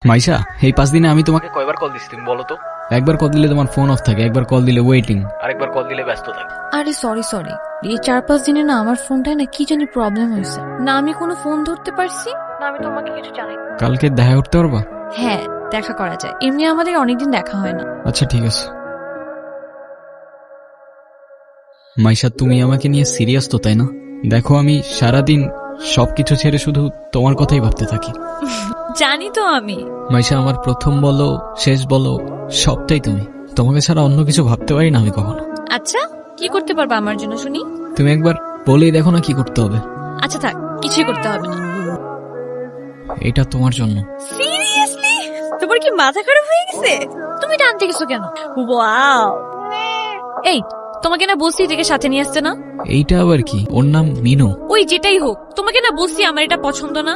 মাইশা, এই 5 দিনে আমি তোমাকে কয়বার কল দিছি তুমি বলো তো? একবার কল দিলে তোমার ফোন অফ থাকে, একবার কল দিলে ওয়েটিং, আরেকবার কল দিলে ব্যস্ত থাকে। আরে সরি এই 4-5 দিনে না আমার ফোনটায় না কি জানি প্রবলেম হয়েছে। না আমি কোনো ফোন ধরতে পারছি, না আমি তোমাকে কিছু জানাই। কালকে দেখা করতে পারবা? হ্যাঁ, দেখা করা যায়। এমনি আমাদের অনেকদিন দেখা হয় না। আচ্ছা ঠিক আছে। মাইশা, তুমি আমাকে নিয়ে সিরিয়াস তো, তাই না? দেখো, আমি সারাদিন সবকিছু ছেড়ে শুধু তোমার কথাই ভাবতে থাকি। জানি তো আমি। মাইশা, আমার প্রথম বলো শেষ বলো সবটাই তুমি। তোমাকে ছাড়া অন্য কিছু ভাবতে পারি না আমি কখনো। আচ্ছা, কি করতে পারবা আমার জন্য শুনি? তুমি একবার বলেই দেখো না কি করতে হবে। আচ্ছা থাক, কিছুই করতে হবে না। এটা তোমার জন্য। সিরিয়াসলি? তোমার কি মাথা খারাপ হয়ে গেছে? তুমি টানতে গেছো কেন? ওয়াও! এই, তোমাকে না বলছি এটাকে সাথে নিয়ে আসতে না? এইটা আবার কি? ওর নাম মিনু। ওই যেটাই হোক, তোমাকে না বলছি আমার এটা পছন্দ না।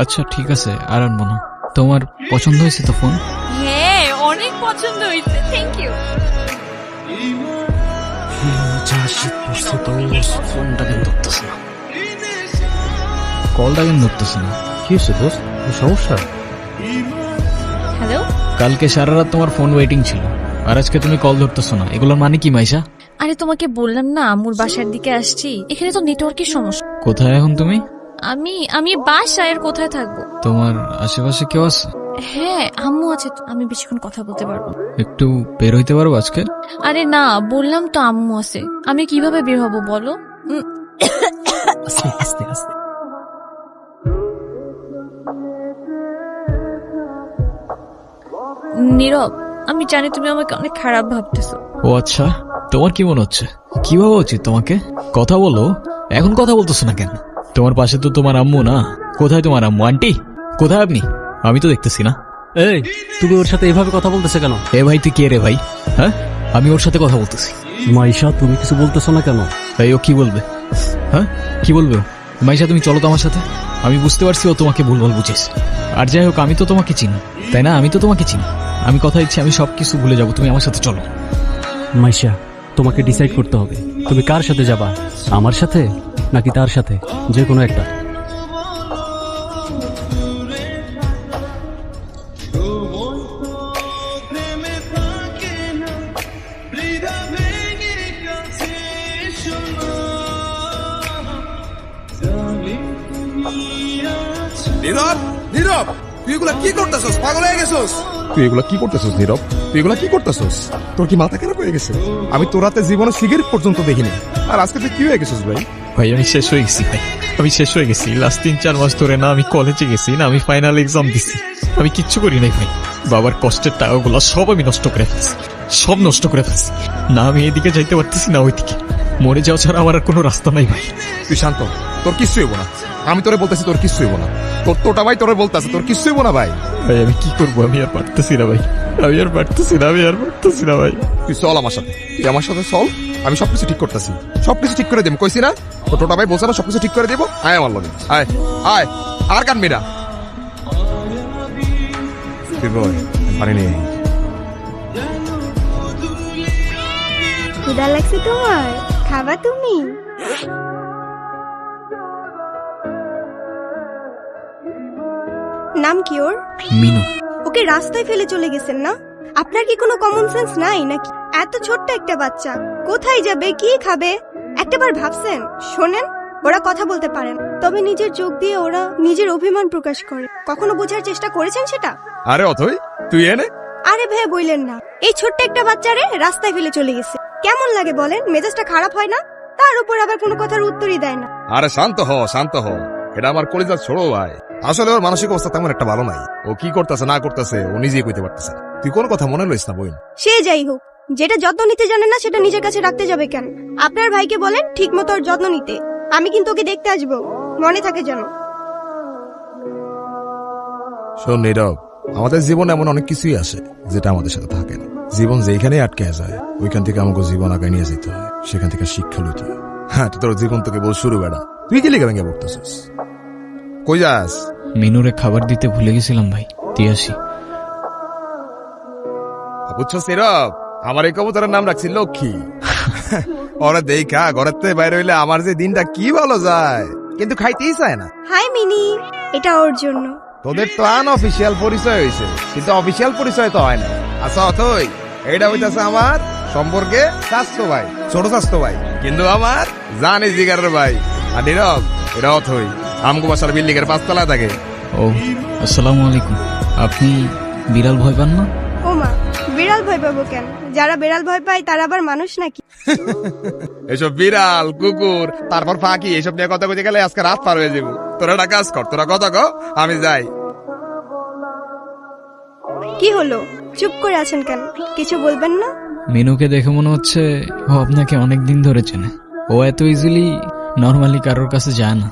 আচ্ছা ঠিক আছে, আর আনবো না। তোমার পছন্দ হয়েছে তো ফোন? হ্যাঁ, অনেক পছন্দ হয়েছে। Thank you. ফোনটা কেন ধরতেছে না? কলটা কেন ধরতেছে না? কি হচ্ছে দোস্ত, সমস্যা? হ্যালো। কালকে সারা রাত তোমার ফোন ওয়েটিং ছিল, আর আজকে তুমি কল ধরতেছো না। এগুলোর মানে কি মাইশা? আরে তোমাকে বললাম না আম্মুর বাসার দিকে আসছি, এখানে তো নেটওয়ার্কের সমস্যা। কোথায় এখন তুমি? আমি বাসায়, আর কোথায় থাকবো? তোমার আশেপাশে কেউ আছে? হ্যাঁ, আম্মু আছে তো, আমি বেশিক্ষণ কথা বলতে পারবো। একটু বের হইতে পারবো আজকে? আরে না, বললাম তো আম্মু আছে, আমি কিভাবে বের হবো বলো? আস্তে আস্তে আস্তে। নীরব, আমি জানি তুমি আমাকে অনেক খারাপ ভাবতেছো। ও আচ্ছা, তোমার কি মনে হচ্ছে? কি ভাবা উচিত তোমাকে? কথা বলো। এখন কথা বলতেছো না কেন? তোমার পাশে তো তোমার আম্মু না। কোথায় তোমার আম্মু? আন্টি কোথায় আপনি? আমি তো দেখতেছি না। এই, তুমি ওর সাথে এভাবে কথা বলতেছে কেন? এ ভাই, তুই কে রে ভাই? হ্যাঁ, আমি ওর সাথে কথা বলতেছি। মাইশা, তুমি কিছু বলতেছো না কেন? এই, ও কি বলবে? হ্যাঁ, কি বলবে ও? মাইশা, তুমি চলো তো আমার সাথে। আমি বুঝতে পারছি ও তোমাকে ভুলভাল বুঝেছ। আর যাই হোক, আমি তো তোমাকে চিনি, তাই না? আমি তো তোমাকে চিনি। আমি কথা দিচ্ছি আমি সবকিছু ভুলে যাবো, তুমি আমার সাথে চলো। মাইশা, তোমাকে ডিসাইড করতে হবে তুমি কার সাথে যাবা, আমার সাথে নাকি তার সাথে, যে কোনো একটা। নীরব, নীরব, তুই এগুলা কি করতেছস? পাগল হয়ে গেছস? তুই এগুলা কি করতেছস নীরব? তুই এগুলা কি করতেছস? তোর কি মাথা খারাপ হয়ে গেছে? আমি তোর রাতে জীবনে সিগারেট পর্যন্ত দেখিনি, আর আজকে তুই কি হয়ে গেছিস ভাই? ভাই, আমি শেষ হয়ে গেছি ভাই, আমি শেষ হয়ে গেছি। লাস্ট 3-4 মাস ধরে না আমি কলেজে গেছি, না আমি ফাইনাল এক্সাম দিছি, আমি কিচ্ছু করি নাই ভাই। বাবার কষ্টের টাকাগুলো সব আমি নষ্ট করে ফেলছি, সব নষ্ট করে ফেলছি। না আমি এদিকে যাইতে পারতেছি না ওইদিকে। মরে যাওয়া ছাড়া আমার আর কোনো রাস্তা নাই ভাই। তুই শান্ত, তোর কিচ্ছু হইব না। আমি তোরে বলতেছি তোর কিচ্ছু হইব না। তোর তোটা ভাই তোরে বলতেছে তোর কিচ্ছু হইব না ভাই। ভাই আমি কি করবো? আমি আর পারতেছি না ভাই, আমি আর পারতেছি না, আমি আর পারতেছি না ভাই। তুই চল আমার সাথে, তুই আমার সাথে চল। আমি সবকিছু ঠিক করতেছি, সবকিছু ঠিক করে দেবো। কইছি না তোর টোটা ভাই বলছে না সবকিছু ঠিক করে দেবো। আয় আমার লগে, আয় আয়, আর কানবি না। তুই বল, পানি নিয়ে আয়। ক্ষুধা লাগছে তোমার? খাবা তুমি? নাম কি ওর? মিনু। ওকে রাস্তায় ফেলে চলে গেছেন না? আপনার কি কোনো কমন সেন্স নাই নাকি? এত ছোট্ট একটা বাচ্চা কোথায় যাবে, কি খাবে, একটাবার ভাবছেন? শোনেন, ওরা কথা বলতে পারে না, তবে নিজের চোখ দিয়ে ওরা নিজের অভিমান প্রকাশ করে। কখনো বোঝার চেষ্টা করেছেন সেটা? আরে অথই, তুই এনে। আরে ভাই বললেন না, এই ছোট্ট একটা বাচ্চারে রাস্তায় ফেলে চলে গেছে। কেমন লাগে বলেন? মেজাজটা খারাপ হয় না? তার উপর আবার কোনো কথার উত্তরই দেয় না। আরে শান্ত হ, শান্ত হ। এটা আমার কলিজার ছোড়ো ভাই। আসলে ওর মানসিক অবস্থা তেমন একটা ভালো নাই। ও কি করতেছে না করতেছে ও নিজেই কইতে পারতেছে না। তুই কোন কথা মনে লইস না বই। সে যাই হোক, যেটা যত্ন নিতে জানে না সেটা নিজের কাছে রাখতে যাবে কেন? আপনার ভাইকে বলেন ঠিক মতো ওর যত্ন নিতে। আমি কিন্তু ওকে দেখতে আসবো, মনে থাকে যেন। শোন নীরব, আমাদের জীবনে এমন অনেক কিছুই আসে যেটা আমাদের সাথে থাকে না। জীবন যেখানে আটকে যায় ওইখান থেকে আমাকে জীবন আগে নিয়ে যেতে হয়, সেখান থেকে শিক্ষা লইতে হয়। হ্যাঁ, তোর জীবন তোকে বল শুরু বেড়া। তুই কি লিখে ভেঙে পড়তেছিস? কই যাস? মিনুরে খাবার দিতে ভুলে গেছিলাম ভাই, দিয়ে আসি। বুঝছো নীরব, আমার এই কবুতরের নাম রাখছি লক্ষ্মী। ওরা দেখা ঘরের থেকে বাইরে হইলে আমার যে দিনটা কি ভালো যায়, কিন্তু খাইতেই চায় না। হাই মিনি, এটা ওর জন্য। তোদের তো আনঅফিসিয়াল পরিচয় হয়েছে, কিন্তু অফিসিয়াল পরিচয় তো হয় না। আচ্ছা অথই, এইটা হইতাছে আমার সম্পর্কে স্বাস্থ্য ভাই, ছোট স্বাস্থ্য ভাই, কিন্তু আমার জানি জিগারের ভাই। আর নীরব, এটা অথই আমগো বাসার বিল্ডিং এর 5 তলায় থাকে। ও আসসালামু আলাইকুম। আপনি বিড়াল ভয় পান না? ও মা, বিড়াল ভয় পাবো কেন? যারা বিড়াল ভয় পায় তারা আবার মানুষ নাকি? এসব বিড়াল কুকুর তারপর ফাঁকি এসব নিয়ে কথা কইতে গেলে আজকে রাত পার হয়ে যাবো। তোরা একটা কাজ কর, তোরা কথা কও, আমি যাই। কি হলো, চুপ করে আছেন কেন? কিছু বলবেন না? মেনুকে দেখে মনে হচ্ছে ও আপনাকে অনেক দিন ধরে চেনে। ও এত ইজিলি নর্মালি কারোর কাছে যায় না।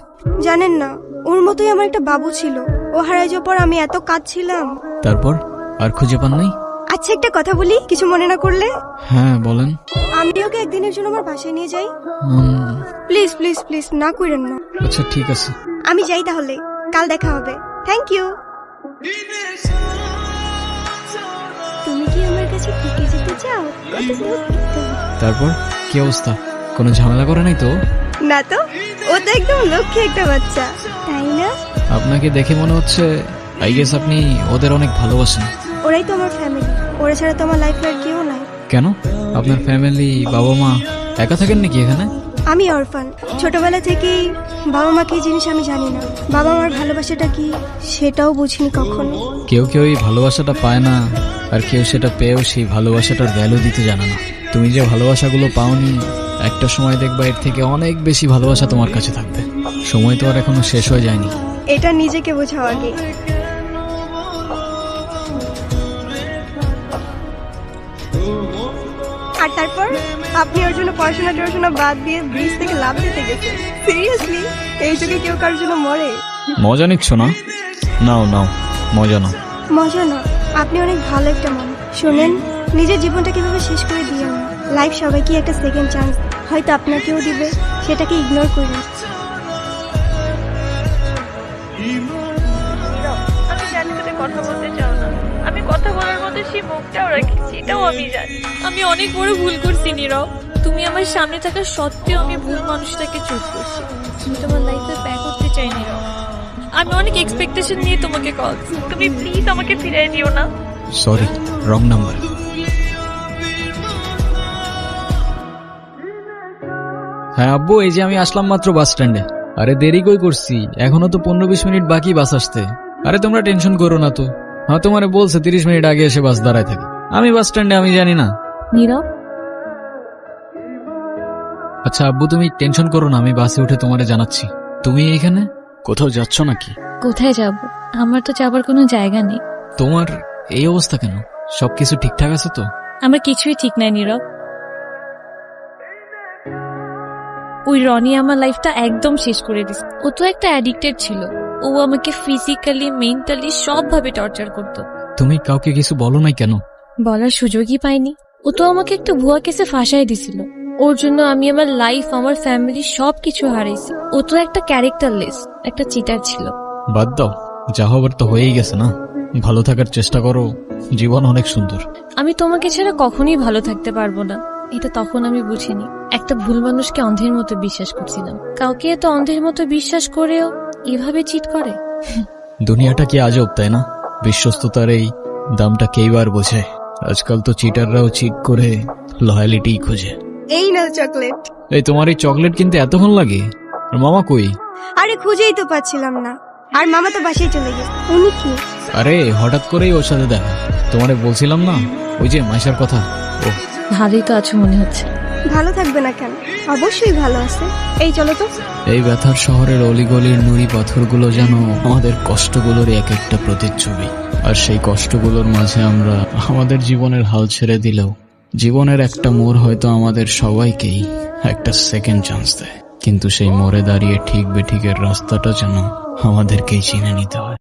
জানেন না, ওর মতোই আমার একটা বাবু ছিল। ও হারাই যাওয়ার পর আমি এত কাঁদছিলাম। তারপর আর খুঁজে পান নাই? আচ্ছা একটা কথা বলি, কিছু মনে না করলে? হ্যাঁ বলেন। আমি ওকে একদিনের জন্য আমার বাসায় নিয়ে যাই। উম, প্লিজ প্লিজ প্লিজ, না করেন না। আচ্ছা ঠিক আছে। আমি যাই তাহলে, কাল দেখা হবে। Thank you. তুমি কি আমার কাছে থেকে যেতে চাও? কত স্মুথ কিন্তু। তারপর কি অবস্থা? কোনো ঝামেলা করে নাই তো? না তো, ও তো একদম লক্ষ্মী একটা বাচ্চা, তাই না? আপনাকে দেখে মনে হচ্ছে আই গেস আপনি ওদের অনেক ভালোবাসেন। ওরাই তো আমার ফ্যামিলি, ওরা ছাড়া তো আমার লাইফে আর কেউ নাই। কেন? আপনার ফ্যামিলি, বাবা মা একা থাকেন নাকি এখানে? আমি অরফান, ছোটবেলা থেকেই বাবা মা কি জিনিস আমি জানি না। বাবা মার ভালোবাসাটা কি সেটাও বুঝিনি কখনো। কেউ কেউ এই ভালোবাসাটা পায় না, আর কেউ সেটা পেয়েও সেই ভালোবাসাটার ভ্যালু দিতে জানে না। তুমি যে ভালোবাসাগুলো পাওনি, একটা সময় দেখবা এর থেকে অনেক বেশি ভালোবাসা তোমার কাছে থাকবে। সময় তো আর এখনো শেষ হয়ে যায়নি। এটা নিজেকে বোঝাও আগে। আর তারপর আপনি ওর জন্য পড়াশোনা বাদ দিয়ে ব্রিজ থেকে লাফ দিতে গেছেন। সিরিয়াসলি, এই যুগে কেউ কারোর জন্য মরে? মজা নিচ্ছ না? নাও নাও, মজা নাও। মজা না, আপনি অনেক ভালো একটা মানুষ। শোনেন, নিজের জীবনটা কিভাবে শেষ করে দিয়ে না। লাইফ সবাইকে একটা সেকেন্ড চান্স হয়তো আপনাকেও দিবে, সেটাকে ইগনোর করুন। আমি জানি তুমি কথা বলতে চাও না। আমি কথা বলার মধ্যে সেই মুখটাও রাখছি, এটাও আমি জানি। আমি অনেক বড় ভুল করছি নীরব। তুমি আমার সামনে থাকা সত্ত্বেও আমি ভুল মানুষটাকে চুজ করছি। আমি তোমার লাইফে ব্যাক করতে চাই নীরব। আমি অনেক এক্সপেকটেশন নিয়ে তোমাকে কল। তুমি প্লিজ আমাকে ফিরিয়ে দিও না। Sorry, wrong number. হ্যাঁ আব্বু, এই যে আমি আসলাম মাত্র বাস স্ট্যান্ডে। আরে দেরি কই করছি, এখনো তো 15-20 মিনিট বাকি বাস আসতে। আরে তোমরা টেনশন করো না তো। হ্যাঁ তোমারে বলছে 30 মিনিট আগে এসে বাস দাঁড়ায় থাকে। আমি বাস স্ট্যান্ডে, আমি জানি না। নীরব, আচ্ছা আব্বু তুমি টেনশন করো না, আমি বাসে উঠে তোমারে জানাচ্ছি। তুমি এখানে কোথাও যাচ্ছ নাকি? কোথায় যাব? আমার তো যাবার কোনো জায়গা নেই। তোমার এই অবস্থা কেন? সবকিছু ঠিকঠাক আছে তো? আমার কিছুই ঠিক নাই নীরব। ওই রনি আমার লাইফটা একদম শেষ করে দিছে। ও তো একটা অ্যাডিক্টেড ছিল। ও আমাকে ফিজিক্যালি, মেন্টালি সবভাবে টর্চার করতো। তুমি কাউকে কিছু বলো নাই কেন? বলার সুযোগই পাইনি। ও তো আমাকে একটা ভুয়া কেসে ফাঁসাই দিছিল। ওর জন্য আমি আমার লাইফ, আমার ফ্যামিলি সবকিছু হারাইছি। ও তো একটা ক্যারেক্টারলেস, একটা চিটার ছিল। বাদ দাও, যা হবার তো হয়েই গেছে না। ভালো থাকার চেষ্টা করো, জীবন অনেক সুন্দর। আমি তোমাকে ছাড়া কখনোই ভালো থাকতে পারবো না, এটা তখন আমি বুঝিনি। একটা ভুল মানুষকে অন্ধের মতো বিশ্বাস করছিলাম। কাউকে এত অন্ধের মতো বিশ্বাস করেও এভাবে চিট করে। দুনিয়াটা কি আজব, তাই না? বিশ্বস্ততার এই দামটা কেইবার বোঝে। আজকাল তো চিটাররাও চিট করে লয়ালিটি খোঁজে। এই নাও চকলেট। এই তোমার এই চকলেট কিনতে এতক্ষণ লাগে? আর মামা কই? আরে খুঁজেই তো পাচ্ছিলাম না। আর মামা তো বাসায় চলে গেছে। উনি কি? আরে হঠাৎ করেই ওর সাথে দেখা। তোমারে বলছিলাম না, ওই যে মাইশার কথা। ও ভালোই তো আছো মনে হচ্ছে। ভালো থাকবে না কেন? অবশ্যই ভালো আছে। এই চলো তো। এই ব্যথার শহরের অলিগলির নুড়ি পাথরগুলো যেন আমাদের কষ্টগুলোর এক একটা প্রতিচ্ছবি। আর সেই কষ্টগুলোর মাঝে আমরা আমাদের জীবনের হাল ছেড়ে দিলেও জীবনের একটা মোড় হয়তো আমাদের সবাইকেই একটা সেকেন্ড চান্স দেয়। কিন্তু সেই মোড়ে দাঁড়িয়ে ঠিক বেঠিকের রাস্তাটা যেন আমাদেরকেই চিনে নিতে হয়।